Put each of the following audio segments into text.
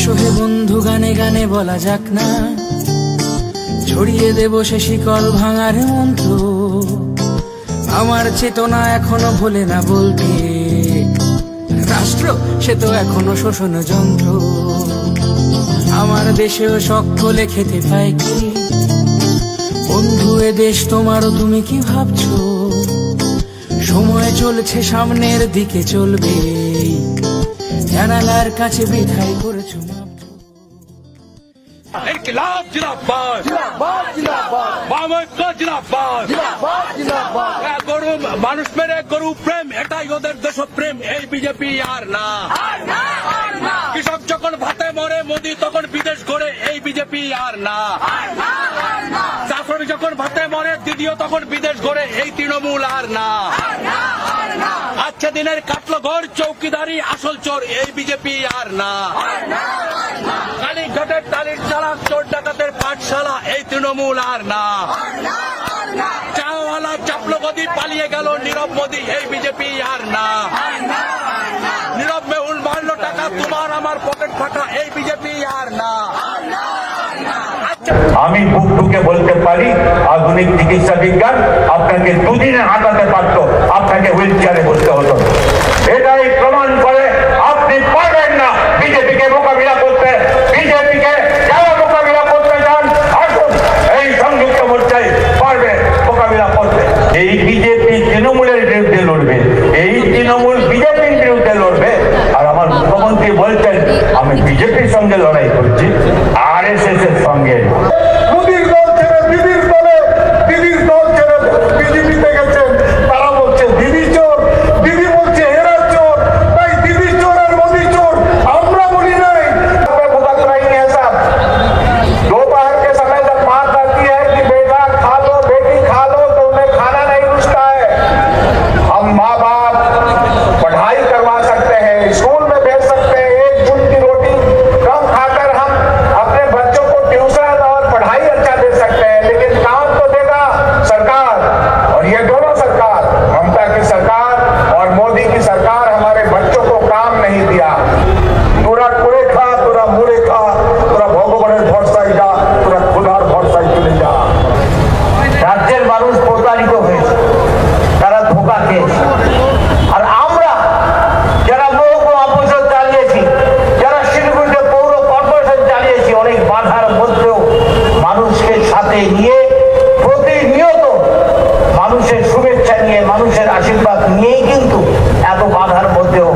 এসো হে বন্ধু গানে গানে বলা যাক না, ছড়িয়ে দেব সে শিকল ভাঙার মন্ত্র। আমার চেতনা এখনো ভোলে না বলতে, রাষ্ট্র সে তো এখনো শোষণ যন্ত্র। আমার দেশেও সকলে খেতে পায় কি, বন্ধু এ দেশ তোমারও, তুমি কি ভাবছো? সময় চলছে সামনের দিকে চলবে, জানালার কাছে বিধাই করেছো। इनकलाब जिंदाबाद जिंदाबाद जिंदाबाद जिंदाबाद जिंदाबाद গরু মানুষ মেরে গরু প্রেম, এটাই ওদের দেশপ্রেম। এই বিজেপি আর না। কৃষক যখন ভাতে মরে মোদি তখন বিদেশ ঘোরে, এই বিজেপি আর না। চাষি যখন ভাতে মরে দিদিও তখন বিদেশ ঘোরে, এই তৃণমূল আর না। আজকে দিনের কাটলো ঘর চৌকিদারি আসল চোর, এই বিজেপি আর না। কালীঘাটের টালির চালা চোর ডাকাতের পাঠশালা, এই তৃণমূল আর না। চাওয়ালা চাপলো গদি পালিয়ে গেল নীরব মোদি, এই বিজেপি আর না। নীরব মেহুল মারলো টাকা তোমার আমার পকেট ফাঁকা, এই বিজেপি আর না। আমি বুক ঢুকে বলতে পারি আধুনিক চিকিৎসা বিজ্ঞান আপনাকে দুদিনে হাঁটাতে পারত, আপনাকে হুইল চেয়ারে বসতে হতো। এটাই প্রমাণ করে আপনি পারবেন না বিজেপিকে মোকাবিলা করতে। বিজেপিকে যারা মোকাবিলা করতে চান আসুন, এই সংযুক্ত মোর্চায় পারবে মোকাবিলা করতে। এই বিজেপি তৃণমূলের বিরুদ্ধে লড়বে, এই তৃণমূল বিজেপির বিরুদ্ধে লড়বে। আর আমার মুখ্যমন্ত্রী বলছেন আমি বিজেপির সঙ্গে লড়াই করছি, আরএসএস এর সঙ্গে। মোদির দল ছেড়ে দিদির দলে, দিদির দল ছেড়ে বিজেপিতে গেছেন। তারা বলছে দিদি চোর, দিদি বলছে এরা চোর। তাই দিদি চোর আর মোদি চোর আমরা বলি নাই। भुगत रही है सब। दोपहर के समय जब मां कहती है कि बेटा खा लो, बेटी खा लो, तो उन्हें खाना नहीं रुचता है। हम माँ बाप पढ़ाई करवा सकते हैं, स्कूल में भेज सकते हैं, एक दिन की रोटी कम खाकर हम अपने बच्चों को ट्यूशन और पढ़ाई अच्छा दे सकते हैं। लेकिन काम तो देगा सरकार, और ये दोनों सरकार, ममता की सरकार और मोदी की सरकार, हमारे बच्चों को काम नहीं दिया। তোরা করে খা, তোরা মরে খা, তোরা ভগবানের ভরসায় যা, তোরা খোদার ভরসায় চলে যা। রাজ্যের মানুষ প্রতারিত হয়েছে, তারা ধোঁকা খেয়েছে। আর আমরা যারা মহকুমা অপরিষদ চালিয়েছি, যারা শিলিগুড়িতে পৌর কর্পোরেশন চালিয়েছি, অনেক বাধার মধ্যেও মানুষকে সাথে নিয়ে প্রতিনিয়ত মানুষের শুভেচ্ছা নিয়ে, মানুষের আশীর্বাদ নিয়েই কিন্তু এত বাধার মধ্যেও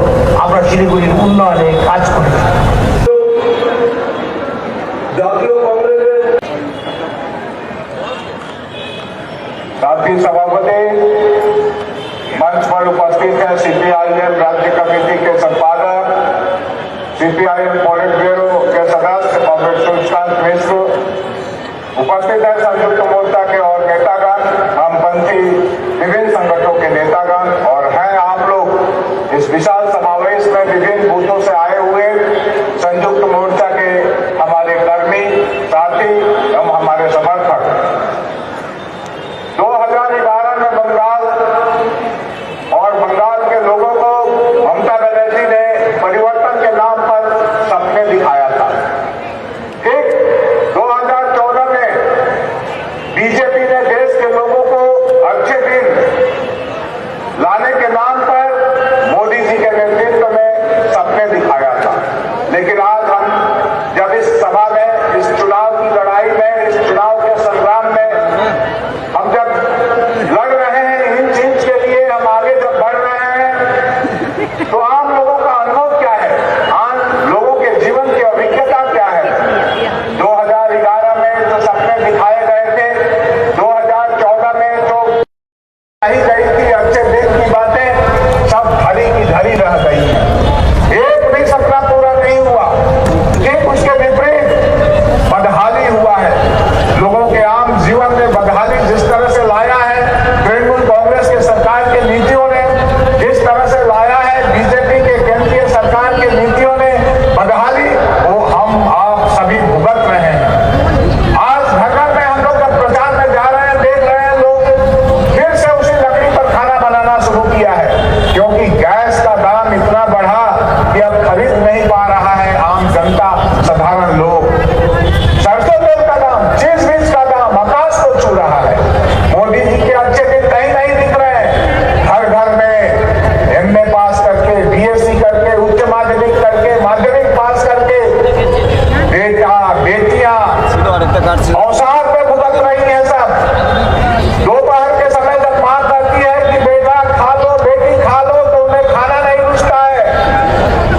আমরা শিলিগুড়ির উন্নয়নে কাজ করেছি। साथी सभापति, मंच पर उपस्थित है सीपीआईएम राज्य कमेटी के संपादक, सीपीआईएम पॉलिट ब्यूरो के सदस्य कॉमरेड सूर्यकांत मिश्र, उपस्थित है संयुक्त मोर्चा के और नेतागण, वामपंथी विभिन्न संगठनों के नेतागण, और हैं आप लोग इस विशाल समावेश में विभिन्न बूथों से आए हुए संयुक्त मोर्चा के हमारे कर्मी, साथी एवं हमारे समर्थक। 2011 में बंगाल और बंगाल के लोगों को ममता बनर्जी ने परिवर्तन के नाम पर सपने दिखाया था। ठीक 2014 में बीजेपी ने देश के लोगों को अच्छे दिन लाने के नाम पर मोदी जी के नेतृत्व में सपने दिखाया था। खरीद नहीं पा रहा है आम जनता, साधारण लोग। सरसों तेल का दाम, चीज बीज का दाम आकाश को छू रहा है। मोदी जी के अच्छे दिन कहीं नहीं दिख रहे हैं। हर घर में एमए पास करके, बीएससी करके, उच्च माध्यमिक करके, माध्यमिक पास करके बेटा बेटियां औसार पे भुगत रही है सब। दोपहर के समय जब मां कहती है कि बेटा खा लो, बेटी खा लो, तो उन्हें खाना नहीं रुचता है।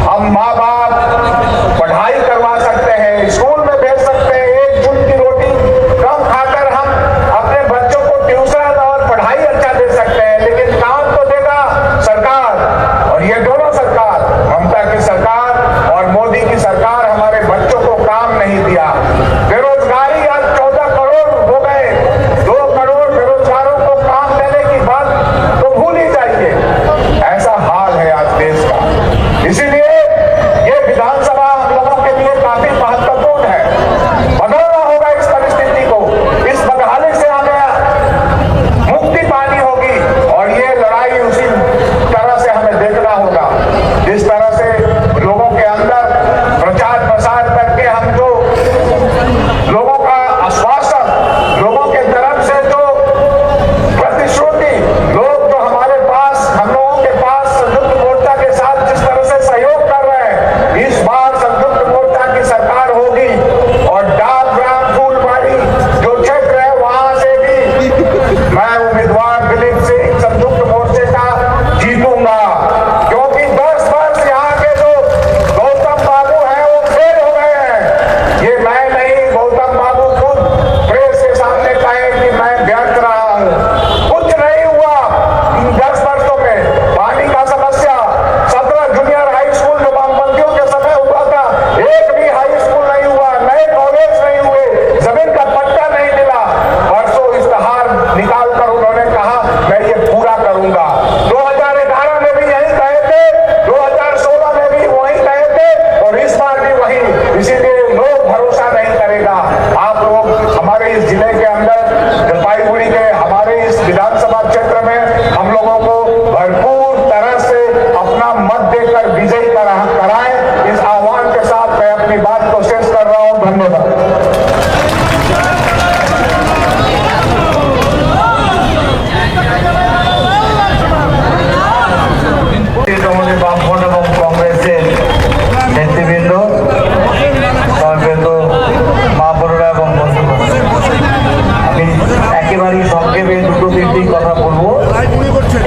हम माँ बाप पढ़ाई करवा सकते हैं, स्कूल में भेज सकते हैं, एक जून की रोटी कम खाकर हम अपने बच्चों को ट्यूशन और पढ़ाई अच्छा दे सकते हैं। लेकिन काम तो देगा सरकार, और ये दोनों सरकार, ममता की सरकार और मोदी की सरकार, हमारे बच्चों को काम नहीं दिया। बेरोजगारी आज 14 करोड़ हो गए। 2 करोड़ बेरोजगारों को काम देने की बात तो भूल ही जाइए। ऐसा हाल है आज देश का। इसीलिए ये विधानसभा हम लोगों के लिए काफी महत्वपूर्ण है। बदलना होगा इस परिस्थिति को। इस बदहाली से हमें मुक्ति पानी होगी, और ये लड़ाई उसी तरह से हमें देखना होगा जिस तरह से लोगों के अंदर प्रचार प्रसार करके हम जो लोगों का आश्वासन, लोगों के तरफ से जो प्रतिश्रुति, लोग जो हमारे पास, हम लोगों के पास संयुक्त मोर्चा के साथ जिस तरह से सहयोग कर रहे हैं, इस बार संयुक्त मोर्चा की सरकार होगी। और डाक ग्राम फूलबाड़ी जो क्षेत्र है वहां से भी मैं उम्मीदवार दिलीप सिंह संयुक्त मोर्चे का जीतूंगा, क्योंकि 10 वर्ष यहाँ के जो गौतम बाबू हैं वो फेल हो गए हैं। ये मैं नहीं, गौतम बाबू खुद प्रेस के सामने कहे कि मैं व्यर्थ रहा हूँ, कुछ नहीं हुआ इन 10 वर्षों में। पानी का समस्या, 17 जूनियर हाई स्कूल जो वामपंथियों के समय हुआ था, एक भी हाई स्कूल नहीं हुआ, नए कॉलेज नहीं हुए, जमीन का पट्टा नहीं मिला। वर्षों इश्तेहार निकाल कर उन्होंने कहा मैं ये पूरा करूंगा। 2011 में भी यही कहे थे, 2016 में भी वही कहे थे, और इस बार भी वही। इसीलिए लोग भरोसा नहीं करेगा। आप लोग हमारे इस जिले के अंदर, जलपाईगुड़ी के हमारे इस विधानसभा क्षेत्र में हम लोगों को भरपूर तरह से अपना मत देकर विजयी कराएं। इस आह्वान के साथ मैं अपनी बात को शेष कर रहा हूं। धन्यवाद। তৃণমূলের বামফ্রন্ট এবং কংগ্রেসের নেতৃবৃন্দ, সমবেত মা বোনেরা এবং বন্ধুগণ, আমি একেবারেই সংক্ষেপে 2-3টি কথা বলবো।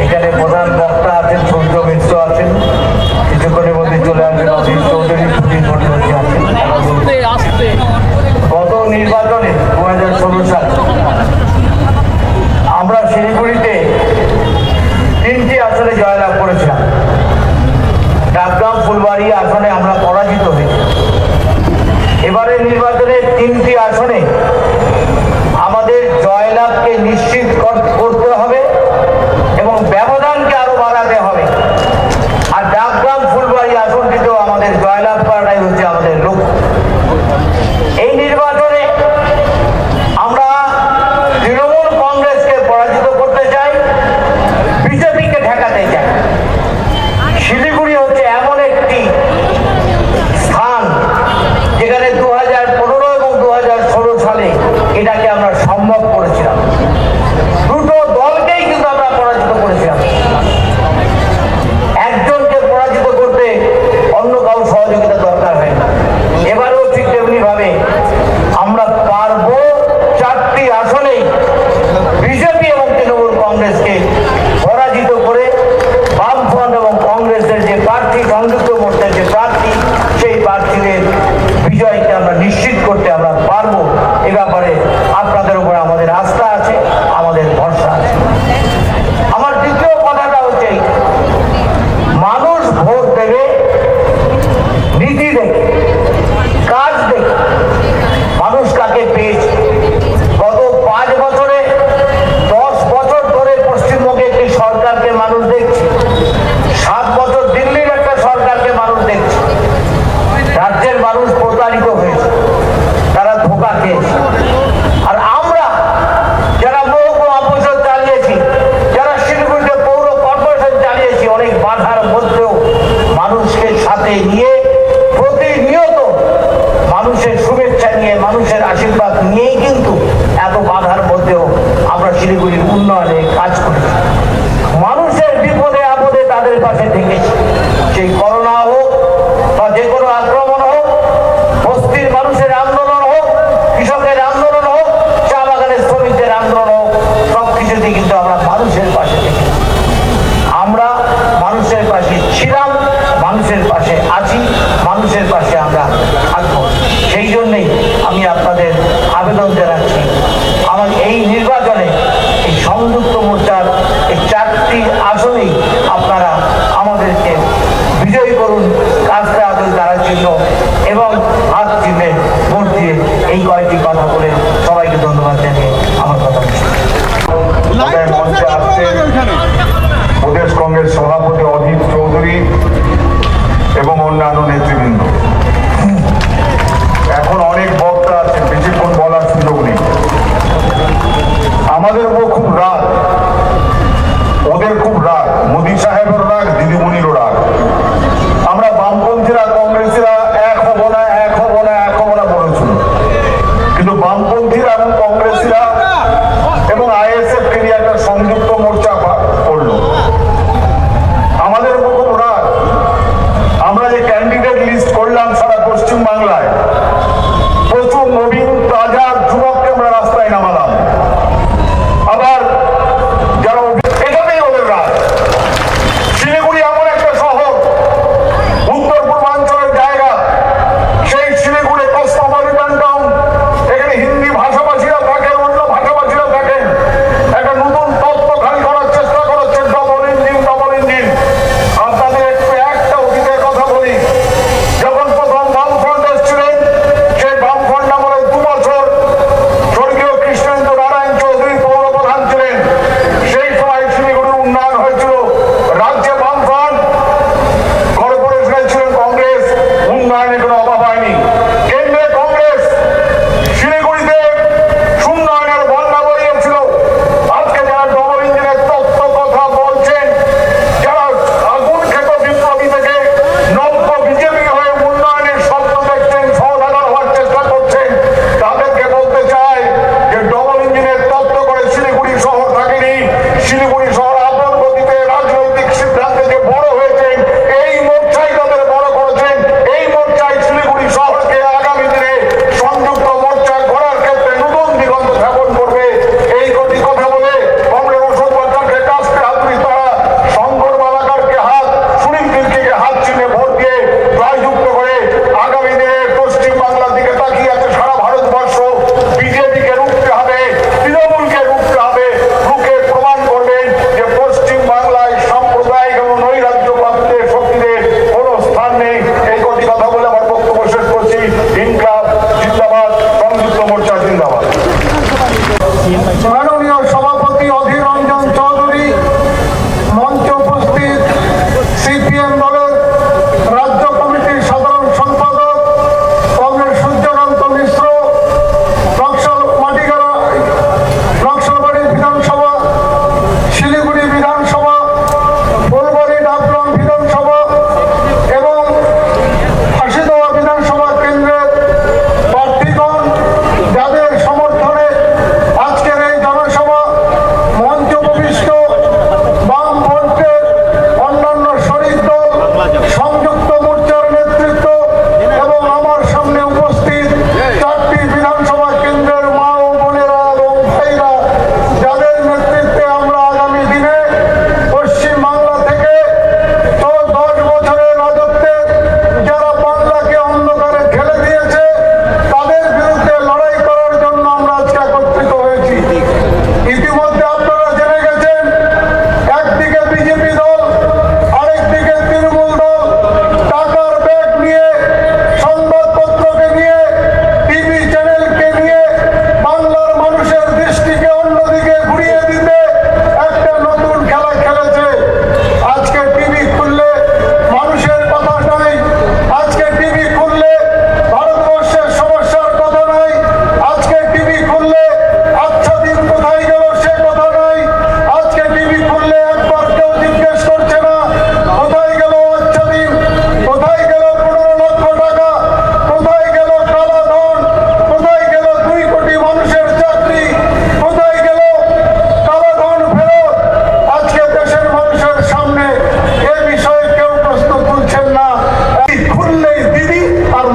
এখানে প্রধান বক্তা আছেন, সূর্য মিশ্র আছেন, কিছুক্ষণের মধ্যে চলে আসবেন অধীর চৌধুরী, আছেন। গত নির্বাচনে 2016 সাল আমরা শিলিগুড়িতে 3টি আসনে জয়লাভ করেছিলাম। ডাকগ্রাম ফুলবাড়ি আসনে আমরা পরাজিত হয়েছি। এবারে নির্বাচনে 3টি আসনে আমাদের জয়লাভকে নিশ্চিত করতে হবে এবং ব্যবধানকে আরো বাড়াতে হবে। আর ডাকগ্রাম ফুলবাড়ি আসনটিতেও আমাদের জয়লাভ করাটাই হচ্ছে আমাদের লক্ষ্য। এই নির্বাচনে আমরা তৃণমূল কংগ্রেসকে পরাজিত করতে চাই, বিজেপিকে ঠেকাতে চাই। শিলিগুড়ি হচ্ছে এমন একটি স্থান যেখানে 2015 এবং 2016 সালে এটাকে আমরা সম্ভব করেছিলাম। দুটো দলকেই কিন্তু আমরা পরাজিত করেছিলাম। একজনকে পরাজিত করতে অন্য কারো সহযোগিতা দরকার হয় না। এবারেও ঠিক তেমনি ভাবে আমরা পারবো 4টি আসনেই বিজেপি এবং তৃণমূল কংগ্রেসকে পরাজিত করে বামফ্রন্ট এবং কংগ্রেসের যে প্রার্থী, সংযুক্ত মোর্চার যে প্রার্থী, সেই প্রার্থীদের বিজয়কে আমরা নিশ্চিত করতে আমরা পারবো। এ ব্যাপারে আপনাদের উপরে আমাদের আস্থা আছে, আমাদের ভরসা আছে। আমার দ্বিতীয় কথাটা হচ্ছে, মানুষ ভোট দেবে নীতি দেখে, কাজ দেখে। মানুষ কাকে পেয়েছে? গত 5 বছরে, 10 বছর ধরে পশ্চিমবঙ্গে একটি সরকারকে মানুষ দেখছে। 7 বছর দিল্লির একটা সরকারকে মানুষ দেখছে। রাজ্যের শিলিগুড়ির উন্নয়নে কাজ করেছি, মানুষের বিপদে আপদে তাদের পাশে থেকেছি। সেই করোনা হোক বা যে কোনো আক্রমণ হোক, বস্তির মানুষের আন্দোলন হোক, কৃষকের আন্দোলন হোক, চা বাগানের শ্রমিকদের আন্দোলন হোক, সব কিছুতেই কিন্তু আমরা মানুষের পাশে থেকেছি। আমরা মানুষের পাশে ছিলাম, মানুষের পাশে আছি, মানুষের পাশে আমরা থাকবো। সেই জন্যই আমি আপনাদের আবেদন জানাচ্ছি, আমার এই নির্বাচনে এই সংযুক্ত মোর্চার এই 4টি আসনেই আপনারা আমাদেরকে বিজয়ী করুন কাজটা আদল করার জন্য, এবং হাত চিনে ভোট দিয়ে এই কয়েকটি কথা বলে সবাইকে ধন্যবাদ জানিয়ে আমার কথা মঞ্চে আসছেন প্রদেশ কংগ্রেস সভাপতি অধীর চৌধুরী এবং অন্যান্য নেতৃবৃন্দ। এখন অনেক বক্তা আছেন, বেশিক্ষণ বলার সুযোগ নেই। আমাদের উপর খুব রাগ, ওদের খুব রাগ, মোদী সাহেবের রাগ, দিদিমণিরও রাগ। আমরা বামপন্থীরা কংগ্রেসীরা এক হবো না, এক হবো না, এক হবো না বলেছিল, কিন্তু বামপন্থীরা এবং কংগ্রেসীরা এবং আইএসএফ কে নিয়ে একটা সংযুক্ত মোর্চা করলো। আমাদের উপর খুব রাগ। আমরা যে ক্যান্ডিডেট লিস্ট করলাম সারা পশ্চিম বাংলায়, প্রচুর নবীন তাজা যুবককে আমরা রাস্তায় নামালাম। আবার যারা এটাতেই ওদের রাগ। শিলিগুড়ি এমন একটা শহর, উত্তর পূর্বাঞ্চলের জায়গা, সেই শিলিগুড়ি কসমোপলিটন টাউন, এখানে হিন্দি ভাষাভাষীরা থাকেন, অন্য ভাষাভাষীরা থাকেন। একটা নতুন তত্ত্ব খালি করার চেষ্টা করেছে, ডবল ইঞ্জিন, ডবল ইঞ্জিন। আপনাদের একটু একটা অতীতের কথা বলি। যখন প্রথম বামফ্রন্ট এসেছিলেন, সেই বামফ্রন্ট আমলে 2 বছর স্বর্গীয় কৃষ্ণেন্দু নারায়ণ চৌধুরী পৌর প্রধান ছিলেন। সেই সময় শিলিগুড়ির উন্নয়ন হয়েছিল। রাজ্যে বামফ্রন্ট, কর্পোরেশনে ছিলেন কংগ্রেস, উন্নয়নে কোনো অভাব হয়নি। কেন্দ্রে কংগ্রেস, শিলিগুড়িতে উন্নয়নের বন্যা বইয়েছিল। আজকে যারা ডবল ইঞ্জিনের তত্ত্ব কথা বলছেন, যারা আগুন খেত বিপ্লবী থেকে নব্য বিজেপি হয়ে উন্নয়নের স্বপ্ন দেখছেন, সহযোগিতা হওয়ার চেষ্টা করছেন, তাদেরকে বলতে চাই যে ডবল ইঞ্জিনের তত্ত্ব করে শিলিগুড়ি শহর থাকেনি। শিলিগুড়ি শহর আপন গতিতে রাজনৈতিক সিদ্ধান্তে যে বড় হয়েছেন, এই মোর্চাই তাদের বড় করেছেন। এই মোর্চাই শিলিগুড়ি শহর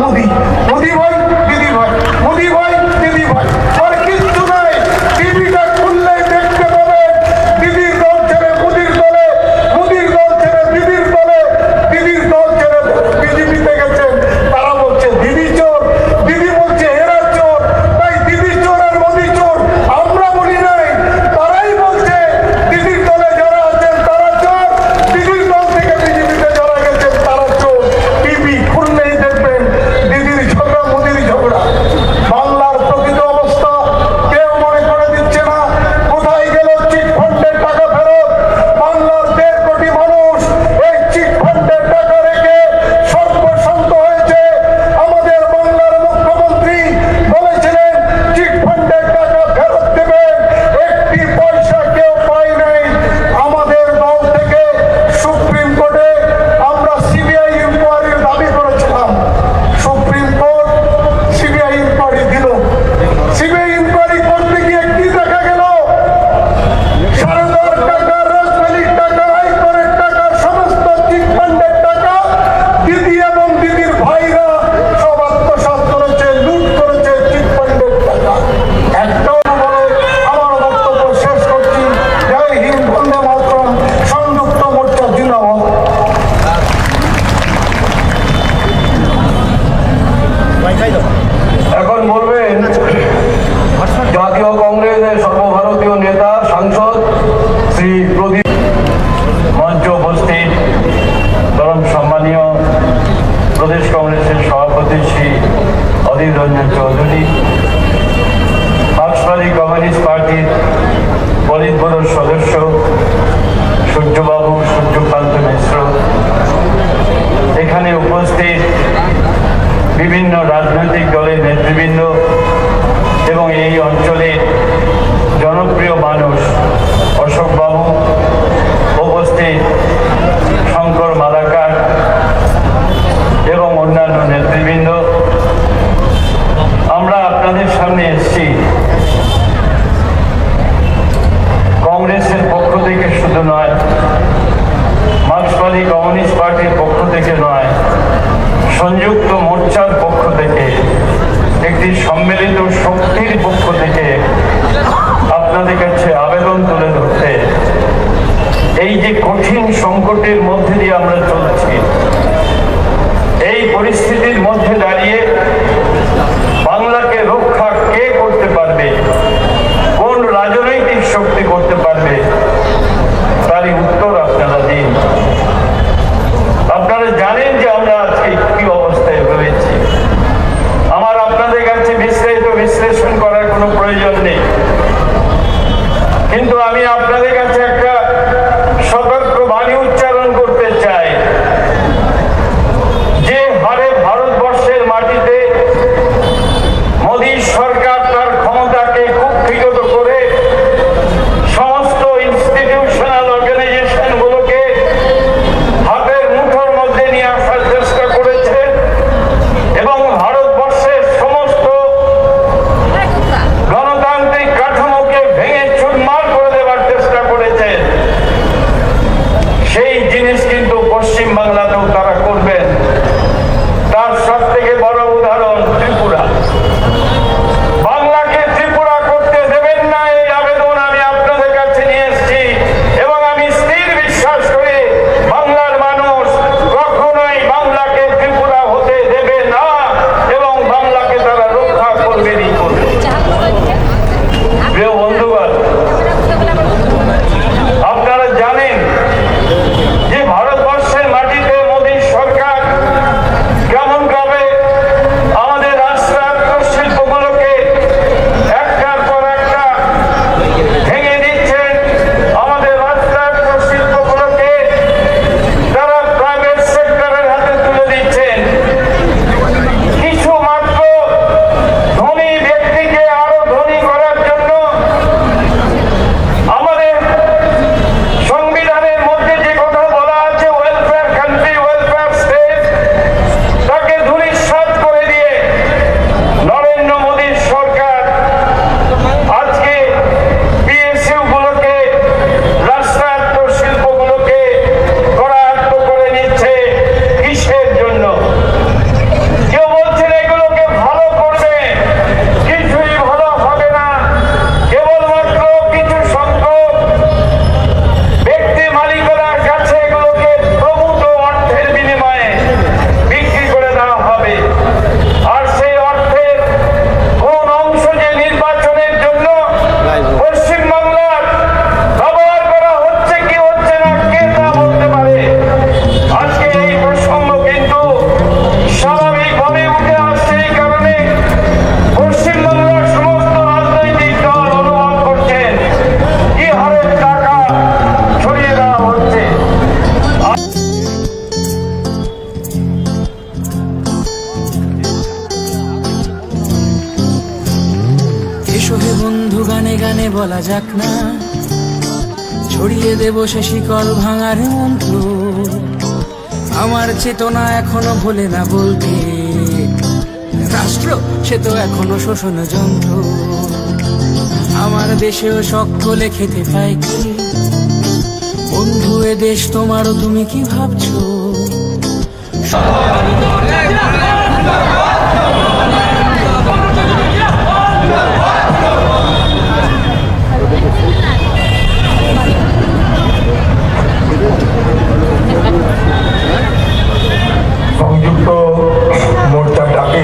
মোদি, মোদি ভাই দিদি ভাই, মোদি ভাই দিদি ভাই, আর কিচ্ছু নাই। টিভিটা খুললেই দেখতে পাবেন দিদির দল ছেড়ে মোদির দলে, মোদির দল ছেড়ে দিদির দলে, দিদির দল ছেড়ে বিজেপিতে গেছেন। তারা বলছে দিদি চোর, দিদি বলছে এরা চোর, তাই দিদি চোর আর মোদি চোর আমরা বলি নাই, তারাই বলছে দিদির দলে যারা আছেন তারা চোর, দিদির দল থেকে বিজেপিতে যারা গেছেন তারা চোর। টিভি খুললেই দেখবেন দিদির ঝগড়া মোদির ঝগড়া। বাংলার প্রকৃত অবস্থা কেউ মনে করে দিচ্ছে না। কোথায় গেল চিট ফান্ডের টাকা ফেরত? বাংলার 1.5 কোটি মানুষ এই চিট ফান্ডের টাকা রেখে সর্বশান্ত হয়েছে। আমাদের বাংলার মুখ্যমন্ত্রী বলেছিলেন চিট ফান্ডের টাকা ফেরত দেবেন, একটি পয়সা কেউ পায় নাই। আমাদের দল থেকে সুপ্রিম কোর্টে আমরা সিবিআই ইনকোয়ারির দাবি করেছিলাম, সুপ্রিম কোর্ট সিবিআই ইনকোয়ারি দিল। সিবিআই ইনকোয়ারি করতে গিয়ে কি দেখা গেল? সারদার টাকা, রাজবাড়ির টাকা, আয়করের টাকা, সমস্ত চিট ফান্ডের টাকা দিদি এবং দিদির ভাইরা সব আত্মসাৎ করেছে, লুট করেছে চিট ফান্ডের টাকা। একটাও বলে আমার বক্তব্য শেষ করছি। জয় হিন্দ, বন্দে মাতরম, সংযুক্ত মোর্চা জিন্দাবাদ। এখন বলবেন জাতীয় কংগ্রেসের সর্বভারতীয় নেতা সাংসদ শ্রী প্রদীপ। মঞ্চ উপস্থিত পরম সম্মানীয় প্রদেশ কংগ্রেসের সভাপতি শ্রী অধীর রঞ্জন চৌধুরী, মার্ক্সবাদী কমিউনিস্ট পার্টির পলিট ব্যুরোর সদস্য সূর্যবাবু সূর্যকান্ত মিশ্র, এখানে উপস্থিত বিভিন্ন রাজনৈতিক দলের নেতৃবৃন্দ এবং এই অঞ্চলের জনপ্রিয় মানুষ অশোক বাবু, উপস্থিত শঙ্কর মালাকার এবং অন্যান্য নেতৃবৃন্দ, আমরা আপনাদের সামনে এসেছি কংগ্রেসের পক্ষ থেকে শুধু নয়, মার্ক্সবাদী কমিউনিস্ট পার্টির পক্ষ থেকে নয়, সংযুক্ত মোর্চার পক্ষ থেকে, একটি সম্মিলিত শক্তির পক্ষ থেকে আপনাদের কাছে আবেদন তুলে ধরতে, এই যে কঠিন সংকটের মধ্যে দিয়ে আমরা চলছি, এই পরিস্থিতির মধ্যে দাঁড়িয়ে বাংলাকে রক্ষা কে ওঠে বন্ধু গানে গানে বলা যাক না, ছড়িয়ে দেব সে শিকল ভাঙার মন্ত্র। আমার চেতনা এখনো ভোলে না বলতে, রাষ্ট্র সে তো এখনো শোষণ যন্ত্র। আমার দেশেও সকলে খেতে পায় কি, বন্ধু এ দেশ তোমারও, তুমি কি ভাবছো? সংযুক্ত মোর্চার ডাকে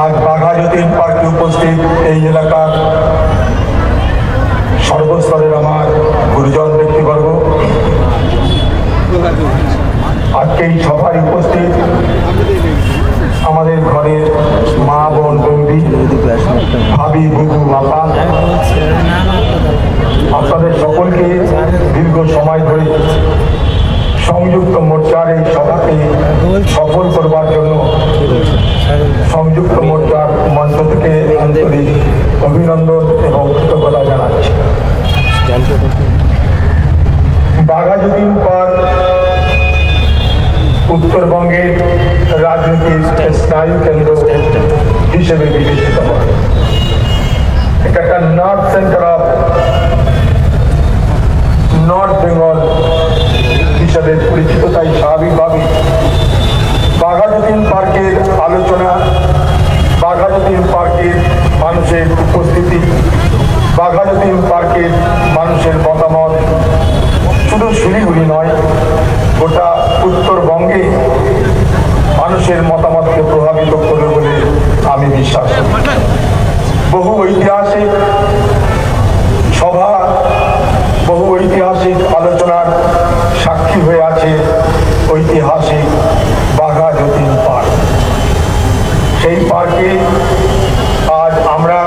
আজ বাঘা যতীন পার্কে উপস্থিত এই এলাকার সর্বস্তরের আমার গুরুজন ব্যক্তিবর্গ, আজকে এই সভায় উপস্থিত আমাদের ঘরের মা বোন বন্ধু ভাবি বুবু আপা, আপনাদের সকলকে দীর্ঘ সময় ধরে সংযুক্ত মোর্চার এই সভাকে সফল করবার জন্য সংযুক্ত মোর্চার মঞ্চ থেকে আন্তরিক অভিনন্দন এবং কৃতজ্ঞতা জানাচ্ছি। বাঘা যতীন পার্ক উত্তরবঙ্গের রাজনীতির স্নায়ু কেন্দ্র হিসেবে বিবেচিত হয়। এটা একটা north centre of north Bengal হিসাবে পরিচিত, তাই স্বাভাবিকভাবে বাঘা যতীন পার্কের আলোচনা, বাঘা যতীন পার্কের মানুষের উপস্থিতি, বাঘা যতীন পার্কের মানুষের মতামত শুধু শিলিগুড়ি নয়, গোটা উত্তরবঙ্গে মানুষের মতামতকে প্রভাবিত করবে বলে আমি বিশ্বাস করি। বহু ঐতিহাসিক সভা, বহু ঐতিহাসিক আলোচনার সাক্ষী হয়ে আছে ঐতিহাসিক বাঘা যতীন পার্ক। সেই পার্কে আজ আমরা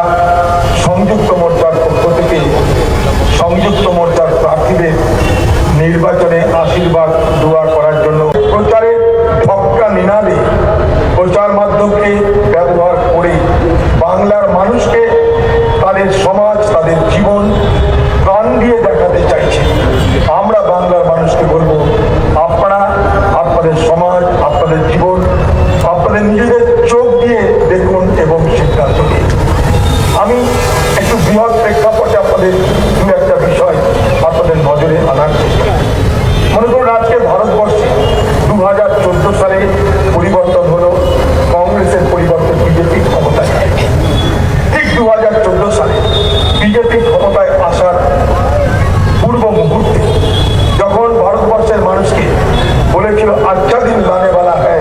সংযুক্ত মোর্চার পক্ষ থেকে সংযুক্ত মোর্চার প্রার্থীদের নির্বাচনে আশীর্বাদ দোয়া করার জন্য প্রচারের ঢক্কা নিনাদে প্রচার মাধ্যমকে ব্যবহার করে বাংলার মানুষকে তাদের সমাজ, তাদের জীবন প্রাণ দিয়ে দেখাতে চাইছে। আমরা বাংলার মানুষকে বলবো, আপনারা আপনাদের সমাজ, আপনাদের জীবন, আপনাদের নিজেদের চোখ দিয়ে দেখুন এবং সিদ্ধান্ত নিন। আমি একটু বৃহৎ প্রেক্ষাপটে আপনাদের দু একটা বিষয় আপনাদের নজরে আনার চেষ্টা করি। মনে করুন আজকে ভারতবর্ষে 2014 সালে পরিবর্তন হলো, কংগ্রেসের পরিবর্তে বিজেপি ক্ষমতায় আসে। ঠিক 2014 সালে বিজেপি ক্ষমতায় আসার পূর্ব মুহূর্তে যখন ভারতবর্ষের মানুষকে বলেছিল আচ্ছা দিন লানে वाला है,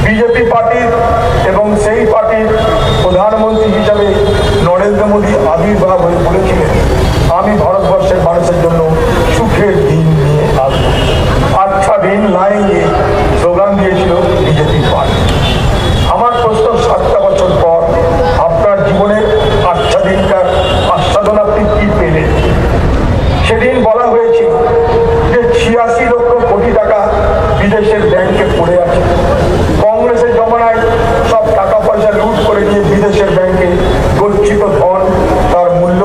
বিজেপি পার্টির এবং সেই পার্টির প্রধানমন্ত্রী হিসাবে নরেন্দ্র মোদী আবির্ভাব হয়ে বলেছিলেন আমি ভারতবর্ষের মানুষের জন্য সুখের দিন নিয়ে আসবো, আচ্ছা দিন লাएंगे স্লোগান দিয়েছিল বিজেপি পার্টি। আমার প্রশ্ন, 7টা বছর পর আপনার জীবনের আচ্ছা দিনটার আস্বাদন আপনি কি পেলেন? সেদিন বলা হয়েছিল যে 86 লক্ষ কোটি টাকা বিদেশের ব্যাংকে পড়ে আছে। কংগ্রেসের জমানায় সব টাকা পয়সা লুট করে দিয়ে বিদেশের ব্যাংকে গচ্ছিত ধন, তার মূল্য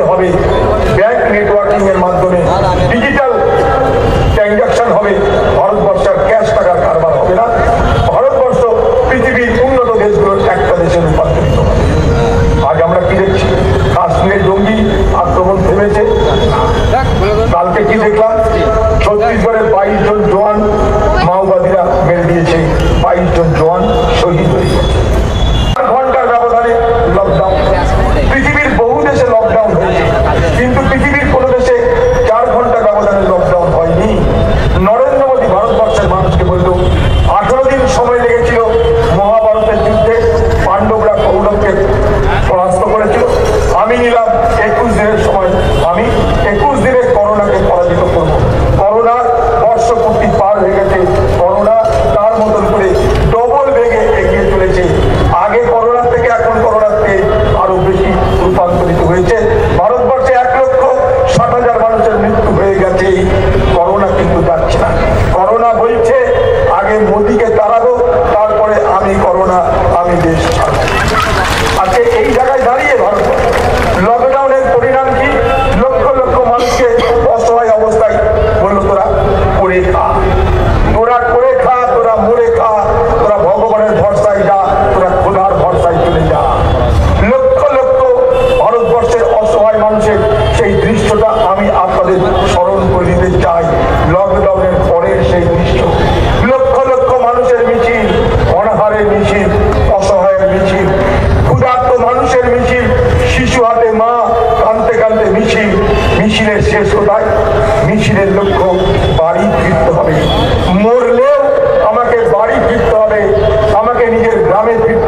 হবে, ব্যাংক নেটওয়ার্কিং এর মাধ্যমে ডিজিটাল ট্রানজাকশন হবে, ভারতবর্ষের ক্যাশ টাকার কারবার হবে না, ভারতবর্ষ পৃথিবীর উন্নত দেশগুলোর একটা দেশে রূপান্তরিত হবে। আজ আমরা কি দেখছি? কাশ্মীরে জঙ্গি আক্রমণ থেমেছে, কালকে কি দেখলাম? ছত্তিশগড়ের 22 জন জওয়ান মাওবাদীরা মেরে দিয়েছে, 22 জন জওয়ান শহীদ হয়ে গেছে। 4 ঘন্টার ব্যবধানে লকডাউন, পৃথিবীর বহু দেশে লকডাউন হয়েছে, কিন্তু পৃথিবীর কোন দেশে 4 ঘন্টার ব্যবধানে লকডাউন হয়নি। নরেন্দ্র মোদী ভারতবর্ষের মানুষকে বলল 18 দিন সময় লেগেছিল মহাভারতের যুদ্ধে, পাণ্ডবরা কৌরবকে পরাস্ত করেছিল। আমি নিলাম 21 দিনের সময়, আমি 21 দিনে করোনাকে পরাজিত করব। করোনা বর্ষপূর্তি পার হয়ে গেছে, করোনা তার মতন করে ডবল বেগে এগিয়ে চলেছে। আগে করোনার থেকে এখন করোনাতে আরো বেশি রূপান্তরিত হয়েছে। ভারতবর্ষে 1,60,000 মানুষের মৃত্যু হয়ে গেছে, করোনা কিন্তু যাচ্ছে না। করোনা বলছে আগে মোদিকে তাড়াবো, তারপরে আমি করোনা, আমি দেশ ছাড়বো। আজকে এই জায়গায় দাঁড়িয়ে ভারত লকডাউনের পরিণাম কি? লক্ষ লক্ষ মানুষকে অসহায় অবস্থায় বললো তোরা করে খা, তোরা করে খা, তোরা মরে খা, তোরা ভগবানের ভরসায় যা, তোরা খোদার ভরসায় চলে যা। লক্ষ লক্ষ ভারতবর্ষের অসহায় মানুষের সেই দৃশ্যটা আমি আপনাদের স্মরণ করে দিতে চাই। লকডাউনের পরের সেই দৃশ্য, লক্ষ লক্ষ মানুষের মিছিল, অনাহারের মিছিল, অসহায়ের মিছিল, ক্ষুধার্ত মানুষের মিছিল, শিশু হাতে মা কাঁদতে কাঁদতে মিছিল। মিছিলের শেষ কোথায়? মিছিলের লক্ষ্য বাড়ি ফিরতে হবে, মরলেও আমাকে বাড়ি ফিরতে হবে, আমাকে নিজের গ্রামে ফিরতে